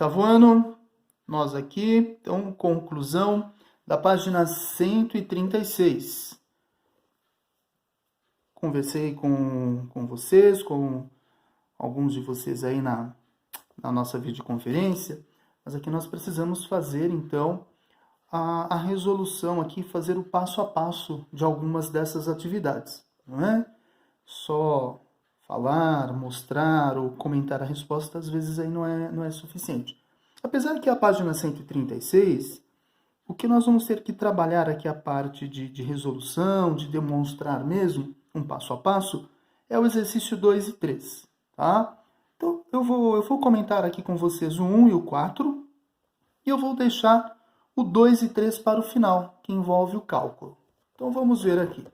oitavo ano, nós aqui, então, conclusão da página 136. Conversei com vocês, com alguns de vocês aí na nossa videoconferência, mas aqui nós precisamos fazer, então, a resolução aqui, fazer o passo a passo de algumas dessas atividades, não é? Só falar, mostrar ou comentar a resposta, às vezes aí não é suficiente. Apesar que a página 136, o que nós vamos ter que trabalhar aqui a parte de resolução, de demonstrar mesmo, um passo a passo, é o exercício 2 e 3, tá? Então, eu vou comentar aqui com vocês o 1 e o 4, e eu vou deixar o 2 e 3 para o final, que envolve o cálculo. Então, vamos ver aqui.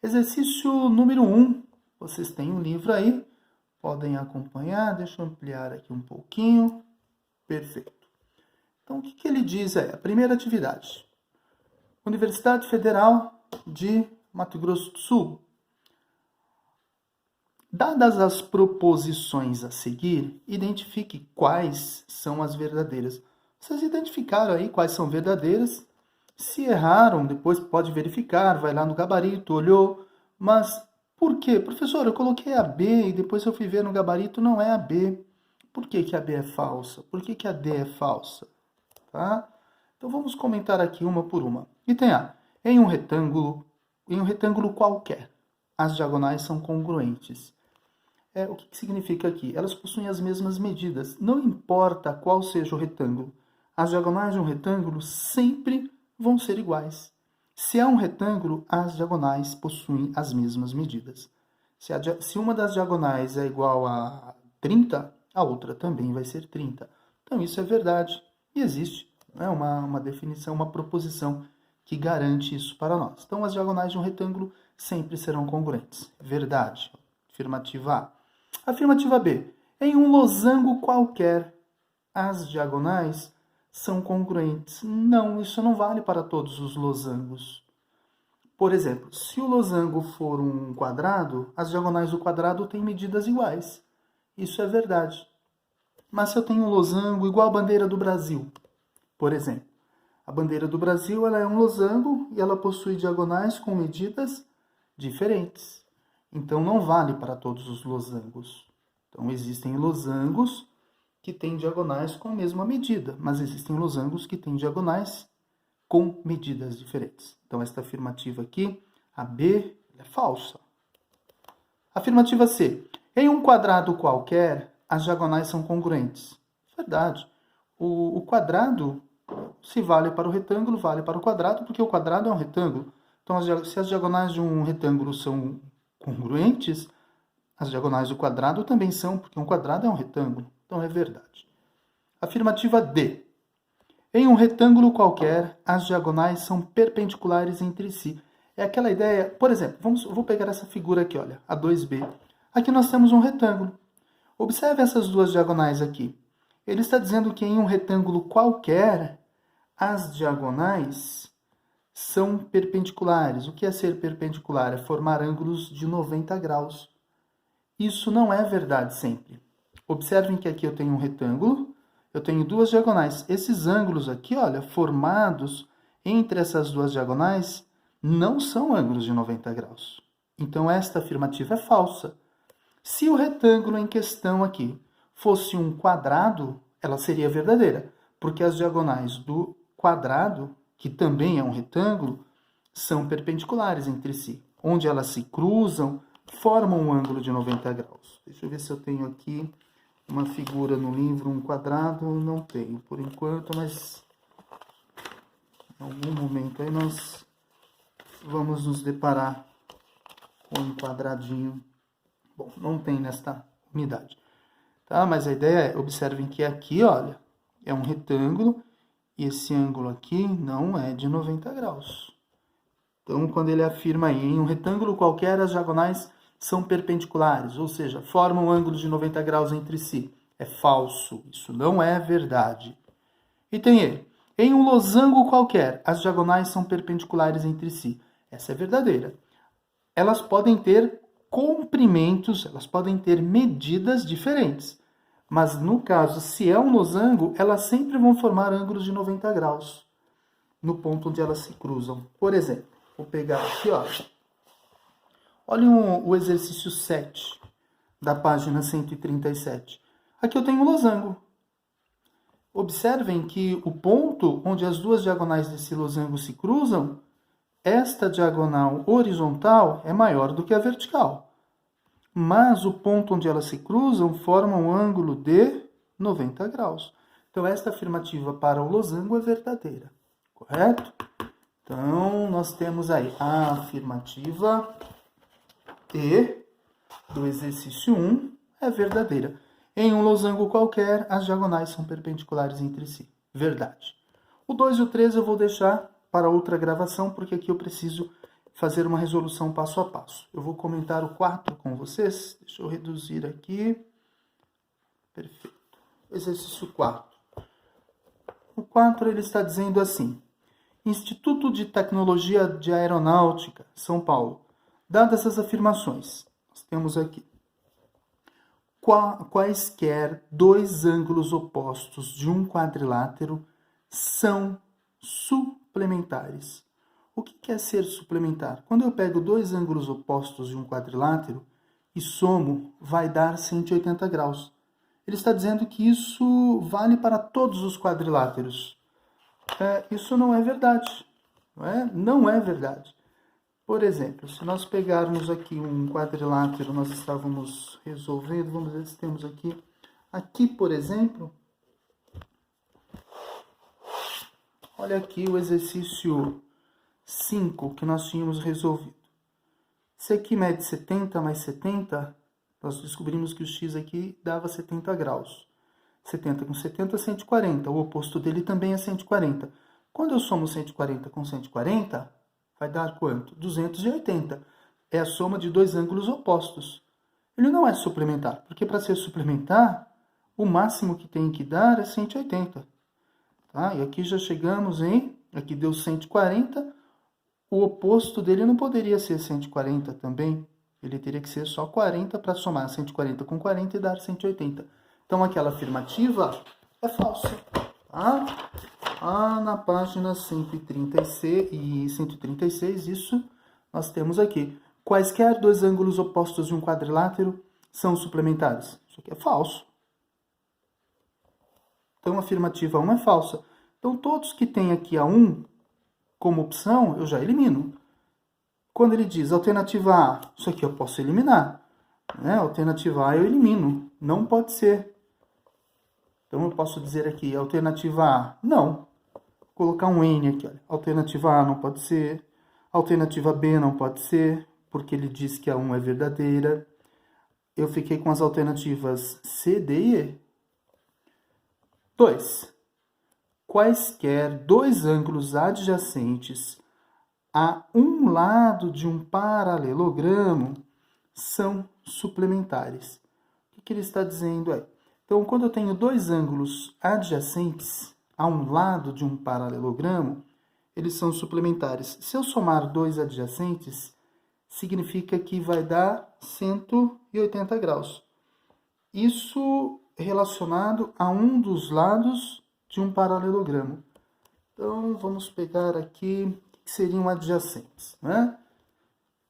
Exercício número 1, vocês têm um livro aí, podem acompanhar, deixa eu ampliar aqui um pouquinho. Perfeito. Então, o que ele diz é, a primeira atividade. Universidade Federal de Mato Grosso do Sul. Dadas as proposições a seguir, identifique quais são as verdadeiras. Vocês identificaram aí quais são verdadeiras. Se erraram, depois pode verificar, vai lá no gabarito, olhou. Mas por quê? Professor, eu coloquei a B e depois eu fui ver no gabarito, não é a B. Por que a B é falsa? Por que a D é falsa? Tá? Então vamos comentar aqui uma por uma. Item A. Em um retângulo qualquer, as diagonais são congruentes. O que significa aqui? Elas possuem as mesmas medidas. Não importa qual seja o retângulo. As diagonais de um retângulo sempre vão ser iguais. Se é um retângulo, as diagonais possuem as mesmas medidas. Se uma das diagonais é igual a 30, a outra também vai ser 30. Então isso é verdade. E existe uma definição, uma proposição que garante isso para nós. Então as diagonais de um retângulo sempre serão congruentes. Verdade. Afirmativa A. Afirmativa B. Em um losango qualquer, as diagonais são congruentes. Não, isso não vale para todos os losangos. Por exemplo, se o losango for um quadrado, as diagonais do quadrado têm medidas iguais. Isso é verdade. Mas se eu tenho um losango igual a bandeira do Brasil, por exemplo, a bandeira do Brasil ela é um losango e ela possui diagonais com medidas diferentes. Então, não vale para todos os losangos. Então, existem losangos que têm diagonais com a mesma medida, mas existem losangos que têm diagonais com medidas diferentes. Então, esta afirmativa aqui, a B, é falsa. Afirmativa C. Em um quadrado qualquer, as diagonais são congruentes. Verdade. O quadrado, se vale para o retângulo, vale para o quadrado, porque o quadrado é um retângulo. Então, se as diagonais de um retângulo são congruentes, as diagonais do quadrado também são, porque um quadrado é um retângulo. Então, é verdade. Afirmativa D. Em um retângulo qualquer, as diagonais são perpendiculares entre si. É aquela ideia, por exemplo, vou pegar essa figura aqui, olha, a 2B. Aqui nós temos um retângulo. Observe essas duas diagonais aqui. Ele está dizendo que em um retângulo qualquer, as diagonais são perpendiculares. O que é ser perpendicular? É formar ângulos de 90 graus. Isso não é verdade sempre. Observem que aqui eu tenho um retângulo, eu tenho duas diagonais. Esses ângulos aqui, olha, formados entre essas duas diagonais, não são ângulos de 90 graus. Então, esta afirmativa é falsa. Se o retângulo em questão aqui fosse um quadrado, ela seria verdadeira, porque as diagonais do quadrado, que também é um retângulo, são perpendiculares entre si. Onde elas se cruzam, formam um ângulo de 90 graus. Deixa eu ver se eu tenho aqui uma figura no livro, um quadrado. Não tenho, por enquanto, mas em algum momento aí nós vamos nos deparar com um quadradinho. Bom, não tem nesta unidade. Tá? Mas a ideia é, observem que aqui, olha, é um retângulo e esse ângulo aqui não é de 90 graus. Então, quando ele afirma aí, em um retângulo qualquer, as diagonais são perpendiculares, ou seja, formam um ângulo de 90 graus entre si. É falso, isso não é verdade. Item E. Em um losango qualquer, as diagonais são perpendiculares entre si. Essa é verdadeira. Elas podem ter comprimentos, elas podem ter medidas diferentes, Mas no caso, se é um losango, elas sempre vão formar ângulos de 90 graus no ponto onde elas se cruzam. Por exemplo, vou pegar aqui, ó. Olhem o exercício 7 da página 137. Aqui eu tenho um losango. Observem que o ponto onde as duas diagonais desse losango se cruzam, esta diagonal horizontal é maior do que a vertical. Mas o ponto onde elas se cruzam forma um ângulo de 90 graus. Então, esta afirmativa para o losango é verdadeira, correto? Então, nós temos aí a afirmativa E do exercício 1 é verdadeira. Em um losango qualquer, as diagonais são perpendiculares entre si. Verdade. O 2 e o 3 eu vou deixar para outra gravação, porque aqui eu preciso fazer uma resolução passo a passo. Eu vou comentar o 4 com vocês. Deixa eu reduzir aqui. Perfeito. Exercício 4. O 4 ele está dizendo assim: Instituto de Tecnologia de Aeronáutica, São Paulo. Dadas essas afirmações, nós temos aqui quaisquer dois ângulos opostos de um quadrilátero são suplementares. O que é ser suplementar? Quando eu pego dois ângulos opostos de um quadrilátero e somo, vai dar 180 graus. Ele está dizendo que isso vale para todos os quadriláteros. Isso não é verdade. Não é verdade. Por exemplo, se nós pegarmos aqui um quadrilátero, nós estávamos resolvendo, vamos ver se temos aqui. Aqui, por exemplo, olha aqui o exercício 5 que nós tínhamos resolvido. Esse aqui mede 70 mais 70, nós descobrimos que o x aqui dava 70 graus. 70 com 70 é 140, o oposto dele também é 140. Quando eu somo 140 com 140, vai dar quanto? 280. É a soma de dois ângulos opostos. Ele não é suplementar, porque para ser suplementar, o máximo que tem que dar é 180. Tá? E aqui já chegamos em... Aqui deu 140. O oposto dele não poderia ser 140 também. Ele teria que ser só 40 para somar 140 com 40 e dar 180. Então, aquela afirmativa é falsa. Tá? Na página 136 e 136, isso nós temos aqui. Quaisquer dois ângulos opostos de um quadrilátero são suplementares. Isso aqui é falso. Então, a afirmativa 1 é falsa. Então, todos que têm aqui a 1 como opção, eu já elimino. Quando ele diz alternativa A, isso aqui eu posso eliminar. Alternativa A eu elimino. Não pode ser. Então, eu posso dizer aqui, alternativa A, não. Vou colocar um N aqui, olha. Alternativa A não pode ser. Alternativa B não pode ser, porque ele diz que a 1 é verdadeira. Eu fiquei com as alternativas C, D e E. 2. Quaisquer dois ângulos adjacentes a um lado de um paralelogramo são suplementares. O que ele está dizendo aí? Então, quando eu tenho dois ângulos adjacentes a um lado de um paralelogramo, eles são suplementares. Se eu somar dois adjacentes, significa que vai dar 180 graus. Isso relacionado a um dos lados de um paralelogramo. Então, vamos pegar aqui o que seriam adjacentes.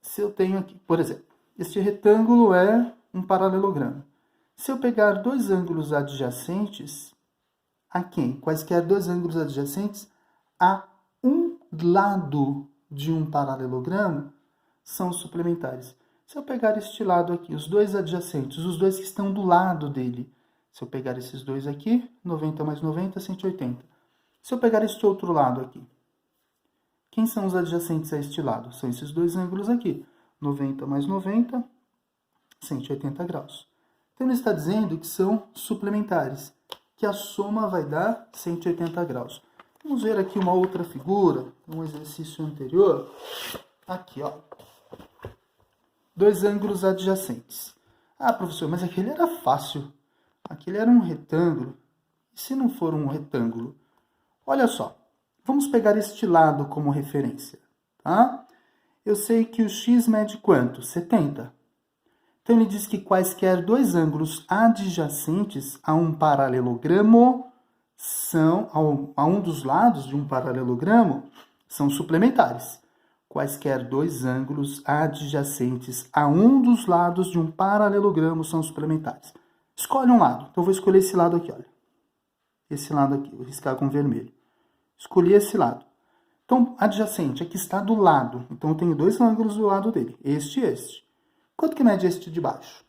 Se eu tenho aqui, por exemplo, este retângulo é um paralelogramo. Se eu pegar dois ângulos adjacentes, a quem? Quaisquer dois ângulos adjacentes a um lado de um paralelogramo são suplementares. Se eu pegar este lado aqui, os dois adjacentes, os dois que estão do lado dele, se eu pegar esses dois aqui, 90 mais 90, 180. Se eu pegar este outro lado aqui, quem são os adjacentes a este lado? São esses dois ângulos aqui, 90 mais 90, 180 graus. Então, ele está dizendo que são suplementares, que a soma vai dar 180 graus. Vamos ver aqui uma outra figura, um exercício anterior. Aqui, ó. Dois ângulos adjacentes. Professor, mas aquele era fácil. Aquele era um retângulo. E se não for um retângulo? Olha só. Vamos pegar este lado como referência, tá? Eu sei que o x mede quanto? 70. Então, ele diz que quaisquer dois ângulos adjacentes a um paralelogramo a um dos lados de um paralelogramo são suplementares. Quaisquer dois ângulos adjacentes a um dos lados de um paralelogramo são suplementares. Escolhe um lado. Então, eu vou escolher esse lado aqui, olha. Esse lado aqui, vou riscar com vermelho. Escolhi esse lado. Então, adjacente, aqui está do lado. Então, eu tenho dois ângulos do lado dele, este e este. Quanto que mede este de baixo?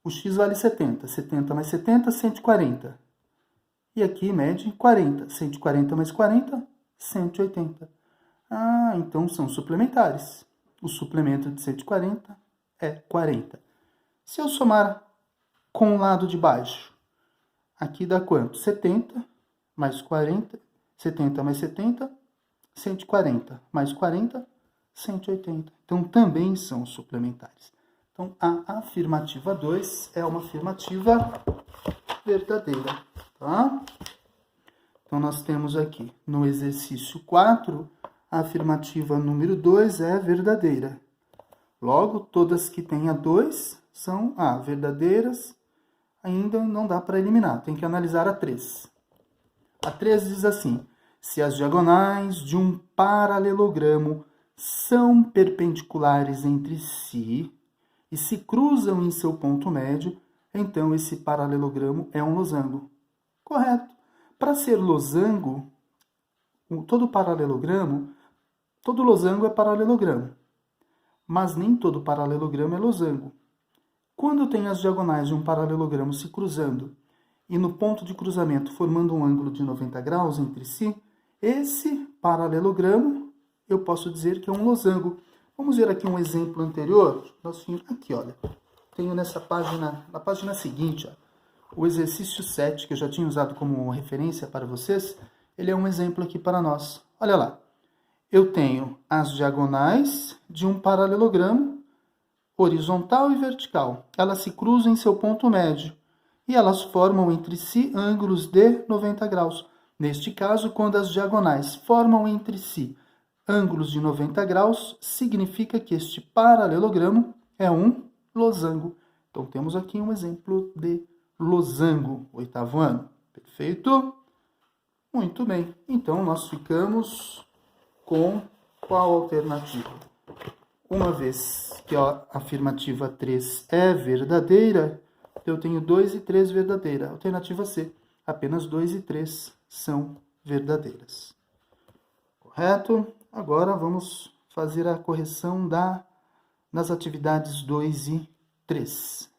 O x vale 70. 70 mais 70, 140. E aqui mede 40. 140 mais 40, 180. Ah, então são suplementares. O suplemento de 140 é 40. Se eu somar com o lado de baixo, aqui dá quanto? 70 mais 40. 70 mais 70, 140 mais 40, 180. Então, também são suplementares. Então, a afirmativa 2 é uma afirmativa verdadeira, tá? Então, nós temos aqui, no exercício 4, a afirmativa número 2 é verdadeira. Logo, todas que tenha 2 são verdadeiras, ainda não dá para eliminar, tem que analisar a 3. A 3 diz assim: se as diagonais de um paralelogramo são perpendiculares entre si e se cruzam em seu ponto médio, então esse paralelogramo é um losango. Correto. Para ser losango, todo losango é paralelogramo, mas nem todo paralelogramo é losango. Quando eu tenho as diagonais de um paralelogramo se cruzando e no ponto de cruzamento formando um ângulo de 90 graus entre si, esse paralelogramo eu posso dizer que é um losango. Vamos ver aqui um exemplo anterior. Aqui, olha, tenho nessa página, na página seguinte, ó, o exercício 7, que eu já tinha usado como referência para vocês, ele é um exemplo aqui para nós. Olha lá, eu tenho as diagonais de um paralelogramo, horizontal e vertical. Elas se cruzam em seu ponto médio e elas formam entre si ângulos de 90 graus. Neste caso, quando as diagonais formam entre si ângulos de 90 graus, significa que este paralelogramo é um losango. Então, temos aqui um exemplo de losango, 8º ano. Perfeito? Muito bem. Então, nós ficamos com qual alternativa? Uma vez que a afirmativa 3 é verdadeira, eu tenho 2 e 3 verdadeira. Alternativa C, apenas 2 e 3 são verdadeiras. Correto? Agora vamos fazer a correção das atividades 2 e 3.